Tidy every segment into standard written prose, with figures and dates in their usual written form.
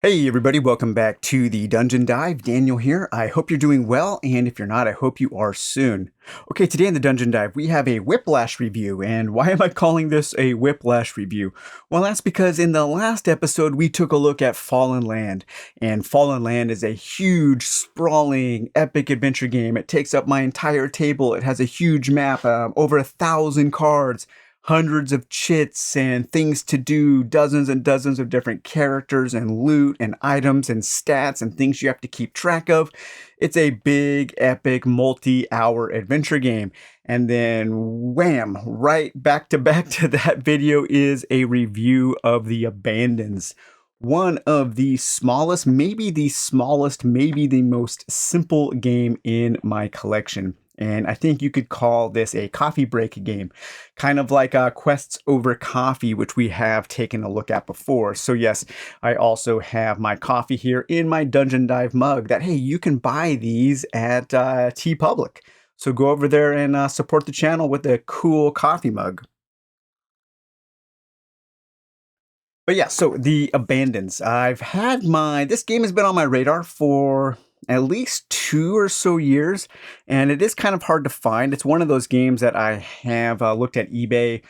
Hey everybody, welcome back to the Dungeon Dive. Daniel here. I hope you're doing well, and if you're not, I hope you are soon. Okay, today in the Dungeon Dive, we have a Whiplash review, and why am I calling this a Whiplash review? Well, that's because in the last episode, we took a look at Fallen Land, and Fallen Land is a huge, sprawling, epic adventure game. It takes up my entire table. It has a huge map, over 1,000 cards, hundreds of chits and things to do, dozens and dozens of different characters and loot and items and stats and things you have to keep track of. It's a big, epic, multi-hour adventure game. And then wham, right back to that video is a review of The Abandons. One of the smallest, maybe the most simple game in my collection. And I think you could call this a coffee break game, kind of like Quests Over Coffee, which we have taken a look at before. So yes, I also have my coffee here in my Dungeon Dive mug that, hey, you can buy these at TeePublic. So go over there and support the channel with a cool coffee mug. But yeah, so The Abandons. This game has been on my radar for at least 2 or so years, and it is kind of hard to find. It's one of those games that I have looked at eBay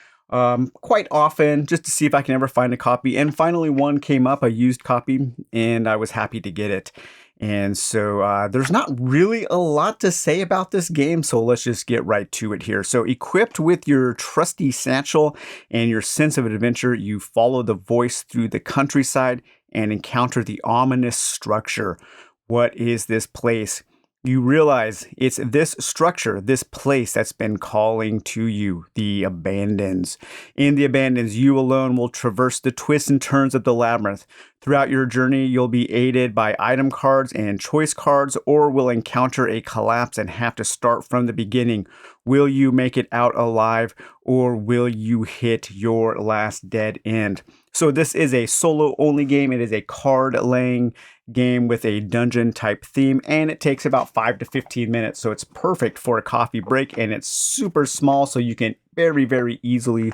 quite often just to see if I can ever find a copy. And finally, one came up, a used copy, and I was happy to get it. And so there's not really a lot to say about this game, so let's just get right to it here. So equipped with your trusty satchel and your sense of adventure, you follow the voice through the countryside and encounter the ominous structure. What is this place? You realize it's this structure, this place that's been calling to you, the Abandons. In the Abandons, you alone will traverse the twists and turns of the labyrinth. Throughout your journey, you'll be aided by item cards and choice cards, or will encounter a collapse and have to start from the beginning. Will you make it out alive, or will you hit your last dead end? So this is a solo-only game. It is a card-laying game with a dungeon type theme, and it takes about 5 to 15 minutes, so it's perfect for a coffee break, and it's super small, so you can very easily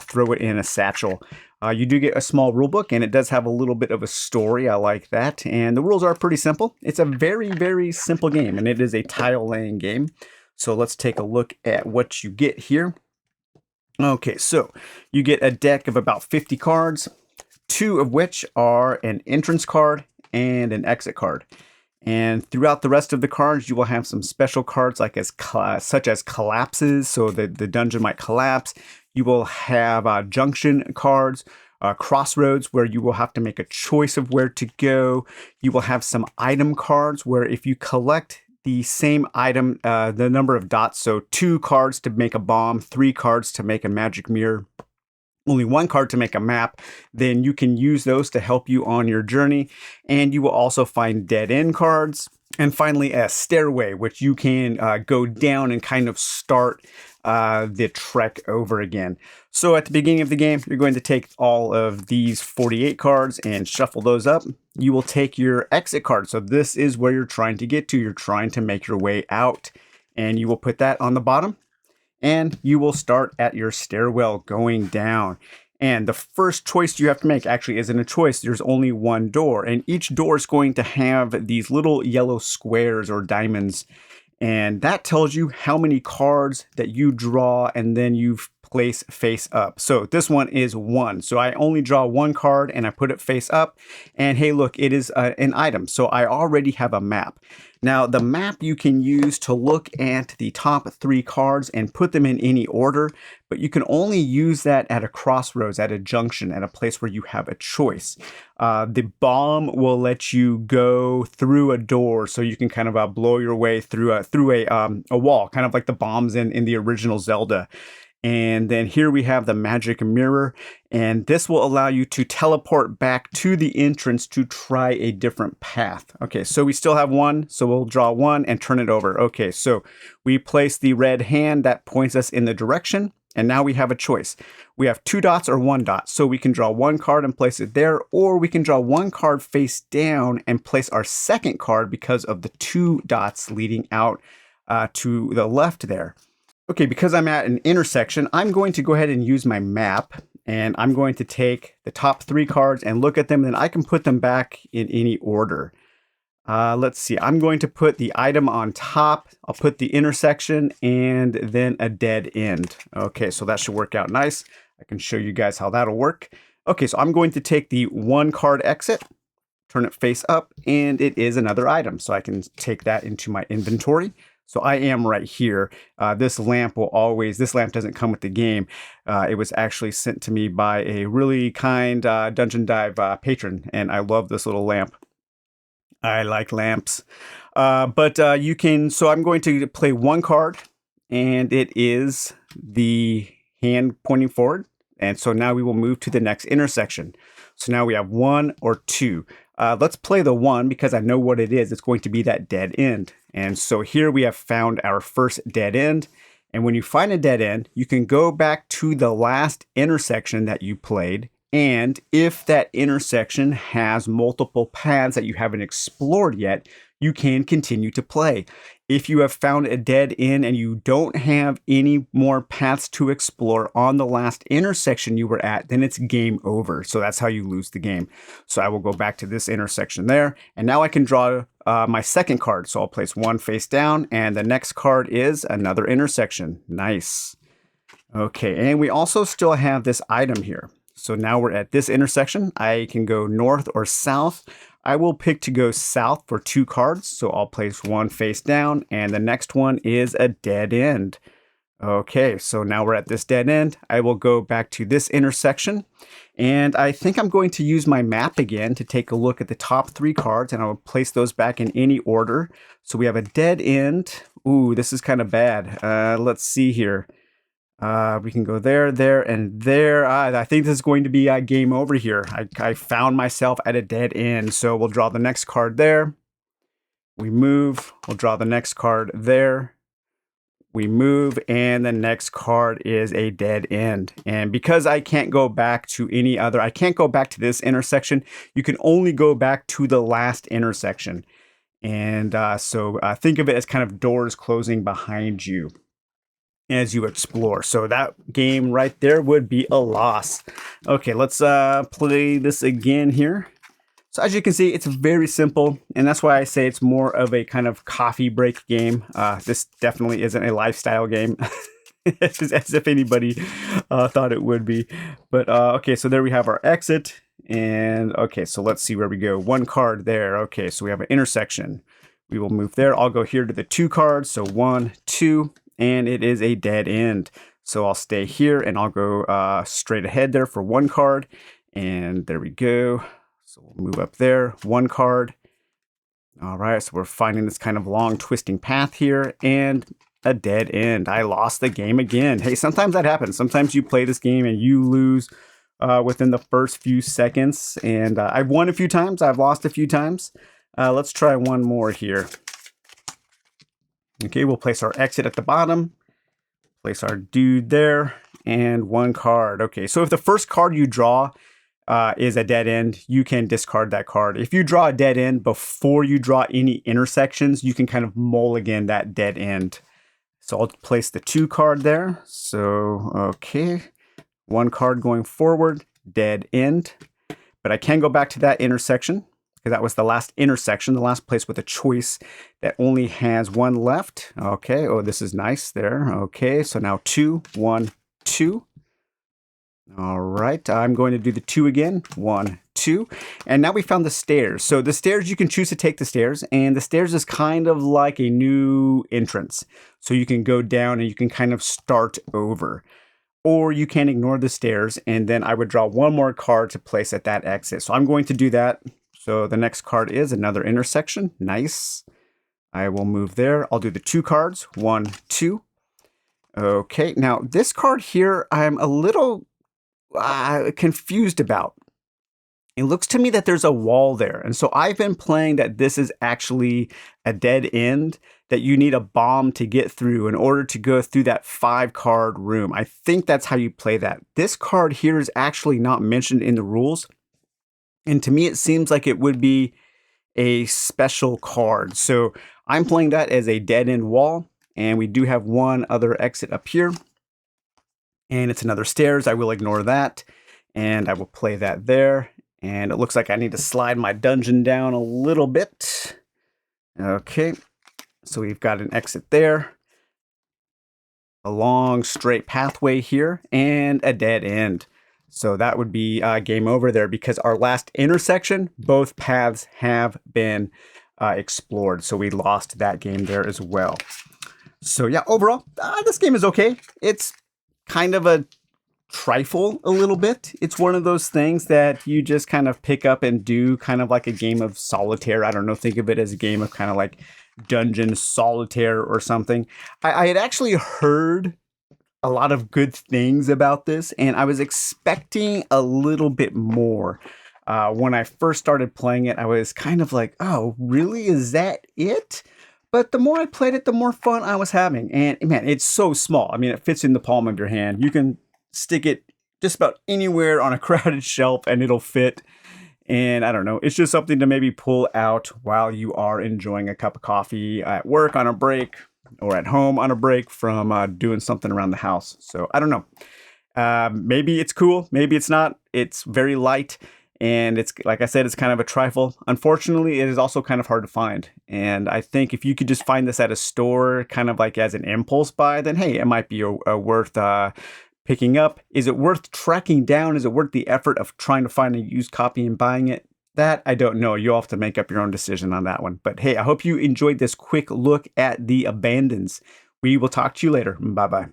throw it in a satchel. You do get a small rule book, and it does have a little bit of a story. I like that, and the rules are pretty simple. It's a very simple game, and it is a tile laying game. So let's take a look at what you get here. Okay, so you get a deck of about 50 cards, 2 of which are an entrance card and an exit card. And throughout the rest of the cards, you will have some special cards such as collapses, so the dungeon might collapse. You will have junction cards, crossroads, where you will have to make a choice of where to go. You will have some item cards where if you collect the same item, the number of dots, so 2 cards to make a bomb, 3 cards to make a magic mirror, only 1 card to make a map, then you can use those to help you on your journey. And you will also find dead end cards. And finally, a stairway, which you can go down and kind of start the trek over again. So at the beginning of the game, you're going to take all of these 48 cards and shuffle those up. You will take your exit card. So this is where you're trying to get to. You're trying to make your way out. And you will put that on the bottom. And you will start at your stairwell going down. And the first choice you have to make actually isn't a choice. There's only one door. And each door is going to have these little yellow squares or diamonds. And that tells you how many cards that you draw and then you place face up. So this one is 1. So I only draw 1 card and I put it face up. And hey, look, it is an item. So I already have a map. Now, the map you can use to look at the top 3 cards and put them in any order, but you can only use that at a crossroads, at a junction, at a place where you have a choice. The bomb will let you go through a door, so you can kind of blow your way through a wall, kind of like the bombs in the original Zelda. And then here we have the magic mirror, and this will allow you to teleport back to the entrance to try a different path. Okay, so we still have 1, so we'll draw 1 and turn it over. Okay, so we place the red hand that points us in the direction, and now we have a choice. We have 2 dots or 1 dot, so we can draw 1 card and place it there, or we can draw 1 card face down and place our second card because of the 2 dots leading out to the left there. Okay, because I'm at an intersection, I'm going to go ahead and use my map And I'm going to take the top 3 cards and look at them, and then I can put them back in any order. Let's see. I'm going to put the item on top. I'll put the intersection and then a dead end. Okay, so that should work out nice. I can show you guys how that'll work. Okay, so I'm going to take the 1 card exit, turn it face up, and it is another item. So I can take that into my inventory. So I am right here. This lamp doesn't come with the game. It was actually sent to me by a really kind Dungeon Dive patron, and I love this little lamp. I like lamps. So I'm going to play 1 card, and it is the hand pointing forward. And so now we will move to the next intersection. So now we have 1 or 2. Let's play the 1 because I know what it is. It's going to be that dead end. And so here we have found our first dead end. And when you find a dead end, you can go back to the last intersection that you played. And if that intersection has multiple paths that you haven't explored yet, you can continue to play. If you have found a dead end and you don't have any more paths to explore on the last intersection you were at, then it's game over. So that's how you lose the game. So I will go back to this intersection there. And now I can draw my second card. So I'll place 1 face down, and the next card is another intersection. Nice. Okay, and we also still have this item here. So now we're at this intersection. I can go north or south. I will pick to go south for 2 cards. So I'll place 1 face down, and the next one is a dead end. Okay, so now we're at this dead end. I will go back to this intersection, and I think I'm going to use my map again to take a look at the top 3 cards, and I will place those back in any order. So we have a dead end. Ooh, this is kind of bad. Let's see here. We can go there, there, and there. I think this is going to be a game over here. I found myself at a dead end. So we'll draw the next card there. We move. We'll draw the next card there. We move, and the next card is a dead end. And because I can't go back to I can't go back to this intersection, you can only go back to the last intersection. And so think of it as kind of doors closing behind you as you explore. So that game right there would be a loss. Okay, let's play this again here. So as you can see, it's very simple, and that's why I say it's more of a kind of coffee break game. This definitely isn't a lifestyle game, as if anybody thought it would be. But okay, so there we have our exit, and okay, so let's see where we go. 1 card there. Okay, so we have an intersection. We will move there. I'll go here to the 2 cards. So 1, 2, and it is a dead end. So I'll stay here, and I'll go straight ahead there for 1 card, and there we go. So we'll move up there, 1 card. All right, so we're finding this kind of long twisting path here, and a dead end. I lost the game again. Hey, sometimes that happens. Sometimes you play this game and you lose within the first few seconds. And I've won a few times. I've lost a few times. Let's try 1 more here. Okay, we'll place our exit at the bottom. Place our dude there, and 1 card. Okay, so if the first card you draw is a dead end, you can discard that card. If you draw a dead end before you draw any intersections, you can kind of mulligan that dead end. So I'll place the 2 card there. So, okay, 1 card going forward, dead end. But I can go back to that intersection because that was the last intersection, the last place with a choice that only has 1 left. Okay, oh, this is nice there. Okay, so now 2, 1, 2. All right, I'm going to do the 2 again. 1, 2. And now we found the stairs. So the stairs, you can choose to take the stairs, and the stairs is kind of like a new entrance. So you can go down and you can kind of start over. Or you can ignore the stairs, and then I would draw 1 more card to place at that exit. So I'm going to do that. So the next card is another intersection. Nice. I will move there. I'll do the 2 cards. 1, 2. Okay, now this card here, I'm a little confused about. It looks to me that there's a wall there. And so I've been playing that this is actually a dead end that you need a bomb to get through in order to go through that 5 card room. I think that's how you play that. This card here is actually not mentioned in the rules. And to me, it seems like it would be a special card. So I'm playing that as a dead end wall. And we do have 1 other exit up here. And it's another stairs. I will ignore that. and I will play that there. And it looks like I need to slide my dungeon down a little bit. Okay, so we've got an exit there, a long straight pathway here, and a dead end. So that would be game over there because our last intersection, both paths have been explored. So we lost that game there as well. So yeah, overall, this game is okay. It's kind of a trifle a little bit. It's one of those things that you just kind of pick up and do, kind of like a game of solitaire. I don't know, think of it as a game of kind of like dungeon solitaire or something. I had actually heard a lot of good things about this, and I was expecting a little bit more. When I first started playing it, I was kind of like, oh, really? Is that it? But the more I played it, the more fun I was having. And man, it's so small. I mean, it fits in the palm of your hand. You can stick it just about anywhere on a crowded shelf and it'll fit. And I don't know, it's just something to maybe pull out while you are enjoying a cup of coffee at work on a break, or at home on a break from doing something around the house. So I don't know. Maybe it's cool. Maybe it's not. It's very light. And it's, like I said, it's kind of a trifle. Unfortunately, it is also kind of hard to find. And I think if you could just find this at a store, kind of like as an impulse buy, then hey, it might be worth picking up. Is it worth tracking down? Is it worth the effort of trying to find a used copy and buying it? That I don't know. You'll have to make up your own decision on that one. But hey, I hope you enjoyed this quick look at The Abandons. We will talk to you later. Bye-bye.